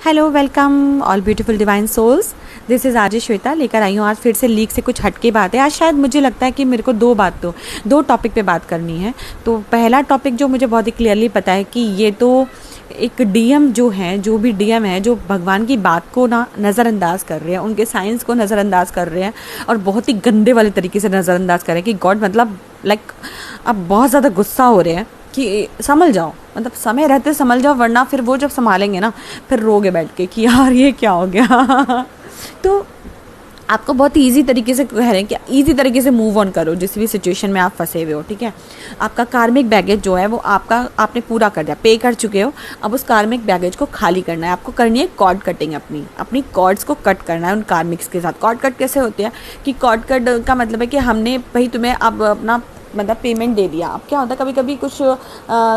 Hello, welcome all beautiful divine souls. This is RJ Shweta, लेकर आई हूँ आज फिर से लीक से कुछ हटके बात है। आज शायद मुझे लगता है कि मेरे को दो टॉपिक पे बात करनी है। तो पहला टॉपिक जो मुझे बहुत ही क्लियरली पता है कि ये तो एक डीएम जो हैं, जो भी डीएम है, जो भगवान की बात को ना नज़रअंदाज कर रहे हैं, उनके साइंस को नज़रअंदाज कर रहे हैं और बहुत ही गंदे वाले तरीके से नज़रअंदाज कर रहे हैं कि गॉड मतलब लाइक अब बहुत ज़्यादा गुस्सा हो रहे हैं कि संभल जाओ, मतलब समय रहते संभल जाओ, वरना फिर वो जब संभालेंगे ना फिर रोगे बैठ के कि यार ये क्या हो गया। तो आपको बहुत ईजी तरीके से कह रहे हैं कि ईजी तरीके से मूव ऑन करो जिस भी सिचुएशन में आप फंसे हुए हो, ठीक है। आपका कार्मिक बैगेज जो है वो आपने पूरा कर दिया, पे कर चुके हो। अब उस कार्मिक बैगेज को खाली करना है, आपको करनी है कॉर्ड कटिंग। अपनी कॉर्ड्स को कट करना है उन कार्मिक्स के साथ। कॉर्ड कट कैसे होते हैं कि कॉर्ड कट का मतलब है कि हमने भाई तुम्हें अब अपना मतलब पेमेंट दे दिया। अब क्या होता है, कभी कभी कुछ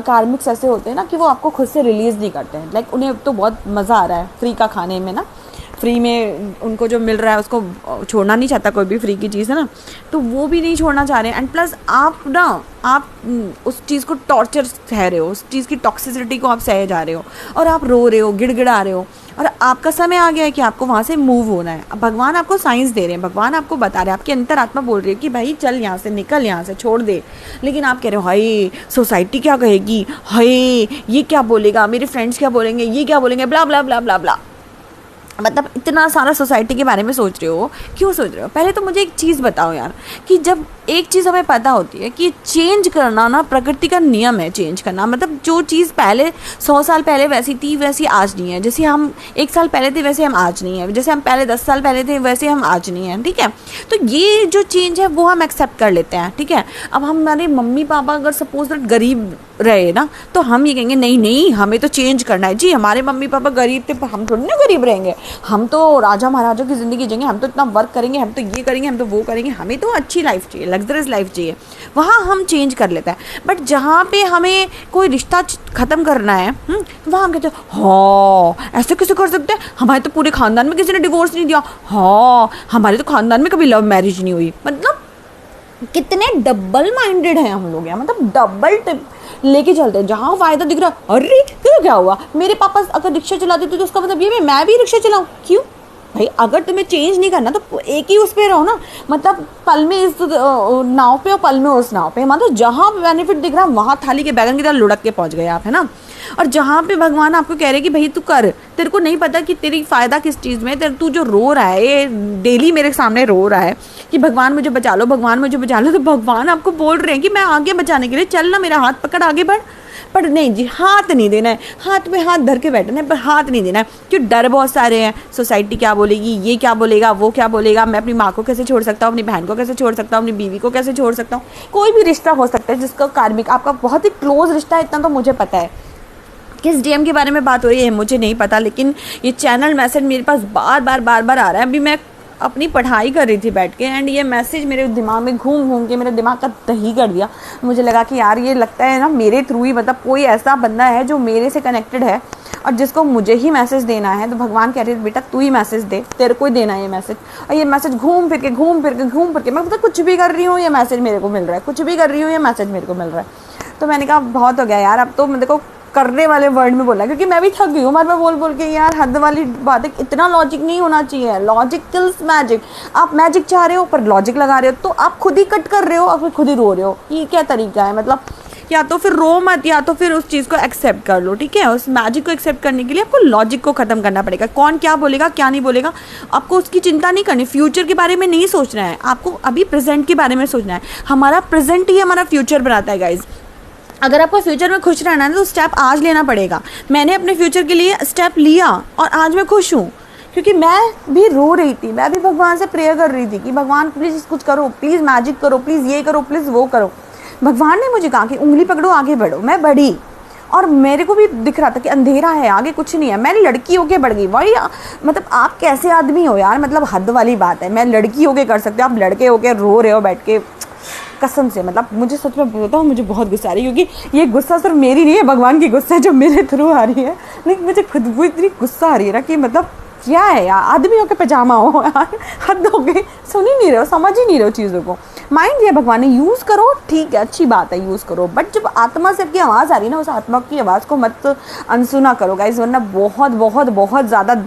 कार्मिक्स ऐसे होते हैं ना कि वो आपको खुद से रिलीज़ नहीं करते हैं। लाइक उन्हें तो बहुत मज़ा आ रहा है फ्री का खाने में ना, फ्री में उनको जो मिल रहा है उसको छोड़ना नहीं चाहता, कोई भी फ्री की चीज़ है ना, तो वो भी नहीं छोड़ना चाह रहे हैं। एंड प्लस आप उस चीज़ को टॉर्चर सह रहे हो, उस चीज़ की टॉक्सिसिटी को आप सह जा रहे हो और आप रो रहे हो, गिड़गिड़ा रहे हो और आपका समय आ गया है कि आपको वहाँ से मूव होना है। अब भगवान आपको साइंस दे रहे हैं, भगवान आपको बता रहे हैं, आपकी अंतरात्मा बोल रही है कि भाई चल यहाँ से, निकल यहाँ से, छोड़ दे। लेकिन आप कह रहे हो हाय सोसाइटी क्या कहेगी, हाय ये क्या बोलेगा, मेरे फ्रेंड्स क्या बोलेंगे, ये क्या बोलेंगे, ब्ला ब्ला ब्ला ब्ला ब्ला। मतलब इतना सारा सोसाइटी के बारे में सोच रहे हो, क्यों सोच रहे हो? पहले तो मुझे एक चीज़ बताओ यार, कि जब एक चीज़ हमें पता होती है कि चेंज करना ना प्रकृति का नियम है। चेंज करना मतलब जो चीज़ पहले 100 साल पहले वैसी थी वैसी आज नहीं है। जैसे हम 1 साल पहले थे वैसे हम आज नहीं है, जैसे हम पहले 10 साल पहले थे वैसे हम आज नहीं हैं, ठीक है। तो ये जो चेंज है वो हम एक्सेप्ट कर लेते हैं, ठीक है। अब हमारे मम्मी पापा अगर सपोज दैट गरीब रहे ना, तो हम ये कहेंगे नहीं नहीं हमें तो चेंज करना है जी, हमारे मम्मी पापा गरीब थे, हम थोड़ी ना गरीब रहेंगे, हम तो राजा महाराजा की ज़िंदगी जिएंगे, हम तो इतना वर्क करेंगे, हम तो ये करेंगे, हम तो वो करेंगे, हमें तो अच्छी लाइफ चाहिए, लग्जरियस लाइफ चाहिए। वहाँ हम चेंज कर लेते हैं। बट जहाँ पे हमें कोई रिश्ता ख़त्म करना है वहाँ हम कहते हैं हाँ ऐसे कैसे कर सकते हैं, हमारे तो पूरे ख़ानदान में किसी ने डिवोर्स नहीं दिया, हाँ हमारे तो ख़ानदान में कभी लव मैरिज नहीं हुई। मतलब कितने डबल माइंडेड हैं हम लोग यार, मतलब डबल लेके चलते हैं। जहाँ फ़ायदा दिख रहा है अरे तो क्या हुआ, मेरे पापा अगर रिक्शा चलाते थे तो उसका मतलब ये मैं भी रिक्शा चलाऊँ, क्यों भाई? अगर तुम्हें चेंज नहीं करना तो एक ही उस पर रहो ना, मतलब पल में इस नाव पे और पल में उस नाव पे। मतलब जहाँ बेनिफिट दिख रहा है वहाँ थाली के बैगन की तरह लुढ़क के पहुँच गए आप, है ना। और जहाँ पे भगवान आपको कह रहे हैं कि भाई तू कर, तेरे को नहीं पता कि तेरी फ़ायदा किस चीज़ में, तू जो रो रहा है, ये डेली मेरे सामने रो रहा है कि भगवान मुझे बचा लो, भगवान मुझे बचा लो, तो भगवान आपको बोल रहे हैं कि मैं आगे बचाने के लिए चल ना, मेरा हाथ पकड़ आगे बढ़। पर नहीं जी, हाथ नहीं देना है, हाथ में हाथ धर के बैठना है, पर हाथ नहीं देना है। क्यों? डर बहुत सारे हैं, सोसाइटी क्या बोलेगी, ये क्या बोलेगा, वो क्या बोलेगा, मैं अपनी माँ को कैसे छोड़ सकता हूँ, अपनी बहन को कैसे छोड़ सकता हूँ, अपनी बीवी को कैसे छोड़ सकता हूँ। कोई भी रिश्ता हो सकता है जिसका कार्मिक आपका बहुत ही क्लोज रिश्ता है, इतना तो मुझे पता है। किस डीएम के बारे में बात हो रही है मुझे नहीं पता, लेकिन ये चैनल मैसेज मेरे पास बार बार आ रहा है। अभी मैं अपनी पढ़ाई कर रही थी बैठ के, एंड ये मैसेज मेरे दिमाग में घूम के मेरे दिमाग का दही कर दिया। मुझे लगा कि यार ये लगता है ना मेरे थ्रू ही, मतलब कोई ऐसा बंदा है जो मेरे से कनेक्टेड है और जिसको मुझे ही मैसेज देना है। तो भगवान कह रहे हैं बेटा तू ही मैसेज दे, तेरे को ही देना है ये मैसेज। और ये मैसेज घूम फिर के मैं पता कुछ भी कर रही हूँ ये मैसेज मेरे को मिल रहा है, कुछ भी कर रही हूँ ये मैसेज मेरे को मिल रहा है। तो मैंने कहा बहुत हो गया यार, अब तो मेरे को करने वाले वर्ड में बोला, क्योंकि मैं भी थक गई हूँ बार बार बोल के यार, हद वाली बात है। इतना लॉजिक नहीं होना चाहिए, लॉजिक किल्स मैजिक। आप मैजिक चाह रहे हो पर लॉजिक लगा रहे हो, तो आप खुद ही कट कर रहे हो और फिर खुद ही रो रहे हो। ये क्या तरीका है? मतलब या तो फिर रो मत, या तो फिर उस चीज़ को एक्सेप्ट कर लो, ठीक है। उस मैजिक को एक्सेप्ट करने के लिए आपको लॉजिक को ख़त्म करना पड़ेगा। कौन क्या बोलेगा क्या नहीं बोलेगा आपको उसकी चिंता नहीं करनी, फ्यूचर के बारे में नहीं सोचना है आपको, अभी प्रेजेंट के बारे में सोचना है। हमारा प्रेजेंट ही हमारा फ्यूचर बनाता है गाइज। अगर आपको फ्यूचर में खुश रहना है तो स्टेप आज लेना पड़ेगा। मैंने अपने फ्यूचर के लिए स्टेप लिया और आज मैं खुश हूँ, क्योंकि मैं भी रो रही थी, मैं भी भगवान से प्रेयर कर रही थी कि भगवान प्लीज़ कुछ करो, प्लीज़ मैजिक करो, प्लीज़ ये करो, प्लीज़ वो करो। भगवान ने मुझे कहा कि उंगली पकड़ो आगे बढ़ो। मैं बढ़ी और मेरे को भी दिख रहा था कि अंधेरा है, आगे कुछ नहीं है। मैं लड़की होके बढ़ गई। वही मतलब आप कैसे आदमी हो यार, मतलब हद वाली बात है। मैं लड़की होके कर सकते हो, आप लड़के होके रो रहे हो बैठ के, कसम से। मतलब मुझे सच में बोलता हूँ, मुझे बहुत गुस्सा आ रही है, क्योंकि ये गुस्सा सिर्फ मेरी नहीं है, भगवान की गुस्सा है जो मेरे थ्रू आ रही है। लेकिन मुझे खुद वो इतनी गुस्सा आ रही है ना कि मतलब क्या है यार, आदमियों के पजामा हो यार, हद हो गई, सुन ही नहीं रहे हो, समझ ही नहीं रहे हो चीज़ों को। माइंड दिया भगवान ने, यूज़ करो, ठीक है, अच्छी बात है, यूज़ करो, बट जब आत्मा से आपकी आवाज़ आ रही है ना, उस आत्मा की आवाज़ को मत अनसुना करो गाइस, वरना बहुत बहुत बहुत ज़्यादा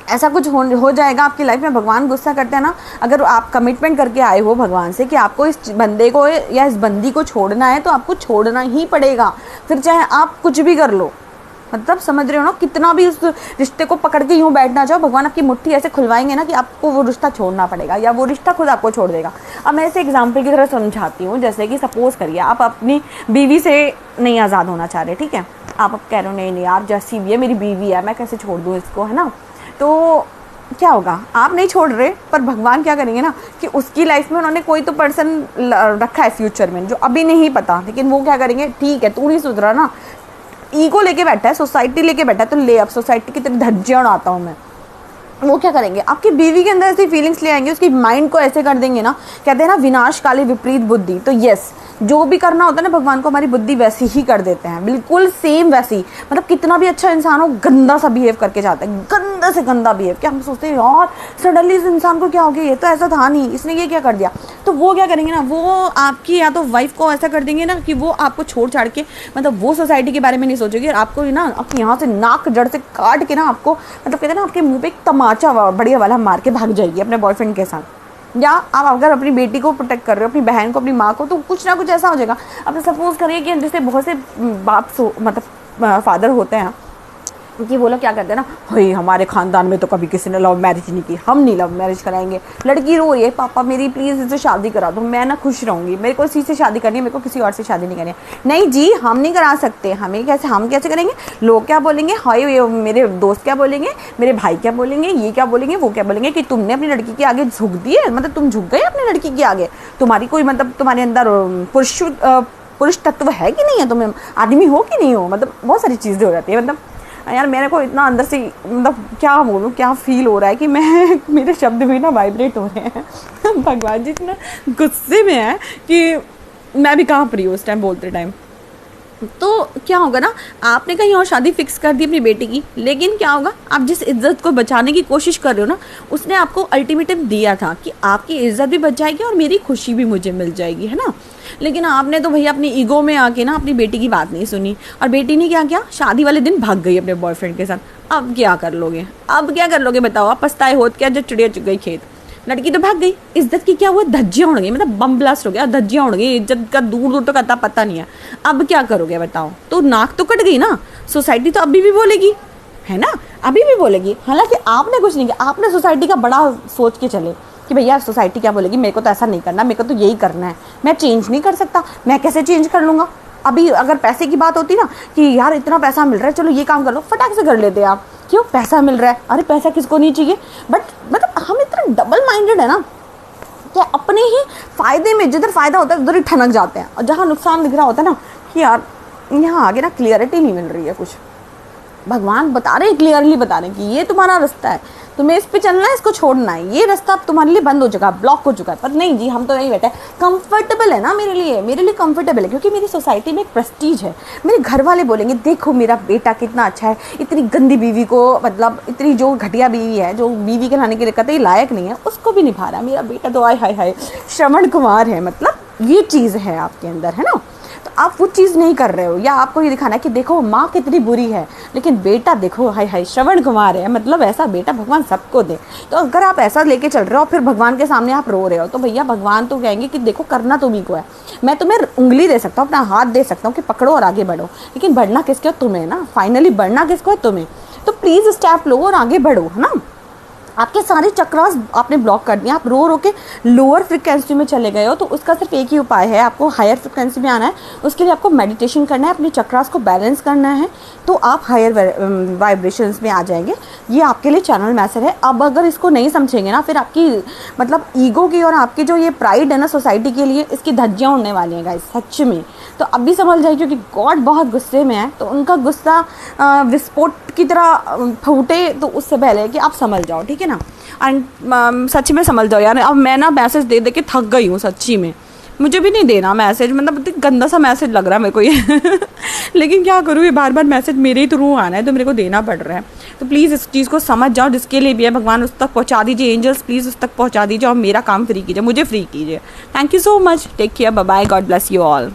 ऐसा कुछ हो जाएगा आपकी लाइफ में। भगवान गुस्सा करते हैं ना, अगर आप कमिटमेंट करके आए हो भगवान से कि आपको इस बंदे को या इस बंदी को छोड़ना है, तो आपको छोड़ना ही पड़ेगा, फिर चाहे आप कुछ भी कर लो। मतलब समझ रहे हो ना, कितना भी उस रिश्ते को पकड़ के यूँ बैठना चाहो, भगवान आपकी मुट्ठी ऐसे खुलवाएंगे ना कि आपको वो रिश्ता छोड़ना पड़ेगा, या वो रिश्ता खुद आपको छोड़ देगा। अब मैं ऐसे एग्जाम्पल की तरह समझाती हूँ, जैसे कि सपोज़ करिए आप अपनी बीवी से नहीं आज़ाद होना चाह रहे, ठीक है, आप कह रहे हो नहीं यार, जैसी भी है मेरी बीवी है, मैं कैसे छोड़ दूँ इसको, है ना। तो क्या होगा, आप नहीं छोड़ रहे, पर भगवान क्या करेंगे ना कि उसकी लाइफ में उन्होंने कोई तो पर्सन रखा है फ्यूचर में, जो अभी नहीं पता, लेकिन वो क्या करेंगे, ठीक है तू नहीं सुधरा ना, ईगो लेके बैठा है, सोसाइटी लेके बैठा है, तो ले अब सोसाइटी की तरह धज्जियां उड़ाता हूँ मैं। वो क्या करेंगे, आपकी बीवी के अंदर ऐसी फीलिंग्स ले आएंगे, उसकी माइंड को ऐसे कर देंगे ना, कहते हैं ना विनाश काले विपरीत बुद्धि। तो यस, जो भी करना होता है ना भगवान को, हमारी बुद्धि वैसी ही कर देते हैं, बिल्कुल सेम वैसी। मतलब कितना भी अच्छा इंसान हो, गंदा सा बिहेव करके जाता है, गंदा से गंदा बिहेव, क्या हम सोचते हैं यार सडनली इस इंसान को क्या हो गया, ये तो ऐसा था नहीं, इसने ये क्या कर दिया। तो वो क्या करेंगे ना, वो आपकी या तो वाइफ को ऐसा कर देंगे ना कि वो आपको छोड़ छाड़ के, मतलब वो सोसाइटी के बारे में नहीं सोचेगी, और आपको ना आपके यहाँ से नाक जड़ से काट के ना आपको, मतलब कहते हैं ना आपके मुँह पे एक तमाचा बढ़िया वाला मार के भाग जाएगी अपने बॉयफ्रेंड के साथ। या आप अगर अपनी बेटी को प्रोटेक्ट कर रहे हो, अपनी बहन को, अपनी माँ को, तो कुछ ना कुछ ऐसा हो जाएगा। अब सपोज करिए कि जैसे बहुत से बाप मतलब फादर होते हैं कि वो लोग क्या करते हैं ना, भाई हमारे ख़ानदान में तो कभी किसी ने लव मैरिज नहीं की, हम नहीं लव मैरिज कराएंगे। लड़की रो रही है, पापा मेरी प्लीज़ इससे शादी करा दो, मैं ना खुश रहूँगी, मेरे को इसी से शादी करनी है, मेरे को किसी और से शादी नहीं करनी है। नहीं जी, हम नहीं करा सकते, हम कैसे करेंगे, लोग क्या बोलेंगे, हाय मेरे दोस्त क्या बोलेंगे, मेरे भाई क्या बोलेंगे, ये क्या बोलेंगे, वो क्या बोलेंगे कि तुमने अपनी लड़की के आगे झुक दी है, मतलब तुम झुक गए अपनी लड़की के आगे, तुम्हारी कोई मतलब तुम्हारे अंदर पुरुष तत्व है कि नहीं है, तुम आदमी हो कि नहीं हो। मतलब बहुत सारी चीज़ें हो जाती है। मतलब यार मेरे को इतना अंदर से मतलब क्या बोलूँ, क्या फील हो रहा है कि मैं मेरे शब्द भी ना वाइब्रेट हो रहे हैं। भगवान जी इतना गुस्से में है कि मैं भी कहाँ पर हूँ उस टाइम बोलते टाइम। तो क्या होगा ना, आपने कहीं और शादी फिक्स कर दी अपनी बेटी की, लेकिन क्या होगा, आप जिस इज्जत को बचाने की कोशिश कर रहे हो ना, उसने आपको अल्टीमेटम दिया था कि आपकी इज्जत भी बच जाएगी और मेरी खुशी भी मुझे मिल जाएगी, है ना। लेकिन आपने तो भैया अपनी ईगो में आके ना अपनी बेटी की बात नहीं सुनी, और बेटी ने क्या किया, शादी वाले दिन भाग गई अपने बॉयफ्रेंड के साथ। अब क्या कर लोगे, अब क्या कर लोगे बताओ, आप पछताए होत क्या, जो चिड़िया चुग गई खेत। लड़की तो भाग गई, इज्जत की क्या हुआ, धज्जियाँ उड़ गई, मतलब बम ब्लास्ट हो गया, धज्जियाँ उड़ गई, इज्जत का दूर दूर तक अता पता नहीं है। अब क्या करोगे बताओ, तो नाक तो कट गई ना, सोसाइटी तो अभी भी बोलेगी, है ना, अभी भी बोलेगी। हालांकि आपने कुछ नहीं किया, आपने सोसाइटी का बड़ा सोच के चले कि भैया सोसाइटी क्या बोलेगी, मेरे को तो ऐसा नहीं करना, मेरे को तो यही करना है, मैं चेंज नहीं कर सकता, मैं कैसे चेंज कर लूँगा। अभी अगर पैसे की बात होती ना कि यार इतना पैसा मिल रहा है, चलो ये काम कर लो, फटाक से कर लेते आप, क्यों, पैसा मिल रहा है, अरे पैसा किसको नहीं चाहिए। बट मतलब हम इतना डबल माइंडेड है ना कि अपने ही फ़ायदे में जिधर फ़ायदा होता है उधर ही ठनक जाते हैं, और जहाँ नुकसान दिख रहा होता है ना कि यार यहाँ आगे ना क्लियरिटी नहीं मिल रही है कुछ। भगवान बता रहे हैं, क्लियरली बता रहे हैं कि ये तुम्हारा रास्ता है, तुम्हें इस पे चलना है, इसको छोड़ना है, ये रास्ता अब तुम्हारे लिए बंद हो चुका है, ब्लॉक हो चुका है। पर नहीं जी, हम तो यहीं बैठे हैं, कंफर्टेबल है ना मेरे लिए कंफर्टेबल है, क्योंकि मेरी सोसाइटी में एक प्रेस्टीज है। मेरे घर वाले बोलेंगे देखो मेरा बेटा कितना अच्छा है, इतनी गंदी बीवी को, मतलब इतनी जो घटिया बीवी है, जो बीवी के लाने के लिए कतई लायक नहीं है, उसको भी निभा रहा है मेरा बेटा, तो आय हाय हाय श्रवण कुमार है। मतलब ये चीज़ है आपके अंदर, है ना। तो आप वो चीज़ नहीं कर रहे हो, या आपको ये दिखाना है कि देखो माँ कितनी बुरी है, लेकिन बेटा देखो हाय हाय श्रवण कुमार है, मतलब ऐसा बेटा भगवान सबको दे। तो अगर आप ऐसा लेके चल रहे हो, फिर भगवान के सामने आप रो रहे हो, तो भैया भगवान तो कहेंगे कि देखो करना तुम्ही को है, मैं तुम्हें उंगली दे सकता हूँ, अपना हाथ दे सकता हूँ कि पकड़ो और आगे बढ़ो, लेकिन बढ़ना किसके हो, तुम्हें ना, फाइनली बढ़ना किसको है, तुम्हें। तो प्लीज़ स्टेप लो और आगे बढ़ो, है ना। आपके सारे चक्रास आपने ब्लॉक कर दिए, आप रो रो के लोअर फ्रिक्वेंसी में चले गए हो। तो उसका सिर्फ एक ही उपाय है, आपको हायर फ्रिक्वेंसी में आना है। उसके लिए आपको मेडिटेशन करना है, अपने चक्रास को बैलेंस करना है, तो आप हायर वाइब्रेशंस में आ जाएंगे। ये आपके लिए चैनल मैसेज है। अब अगर इसको नहीं समझेंगे ना, फिर आपकी मतलब ईगो की और आपकी जो ये प्राइड है ना सोसाइटी के लिए, इसकी धज्जियाँ उड़ने वाली हैं गाइस, सच में। तो अभी समझ जाइए, क्योंकि गॉड बहुत गुस्से में है, तो उनका गुस्सा विस्फोट की तरह फूटे, तो उससे पहले कि आप समझ जाओ, ठीक है ना। एंड सच्ची में समझ जाओ यार। अब मैं ना मैसेज दे दे के थक गई हूँ सच्ची में, मुझे भी नहीं देना मैसेज, मतलब इतना गंदा सा मैसेज लग रहा है मेरे को ये लेकिन क्या करूँ, ये बार बार मैसेज मेरे ही थ्रू आना है तो मेरे को देना पड़ रहा है। तो प्लीज़ इस चीज़ को समझ जाओ, जिसके लिए भी है भगवान उस तक पहुँचा दीजिए, एंजल्स प्लीज़ उस तक पहुँचा दीजिए और मेरा काम फ्री कीजिए, मुझे फ्री कीजिए। Thank you so much, take care, bye bye, god bless you all.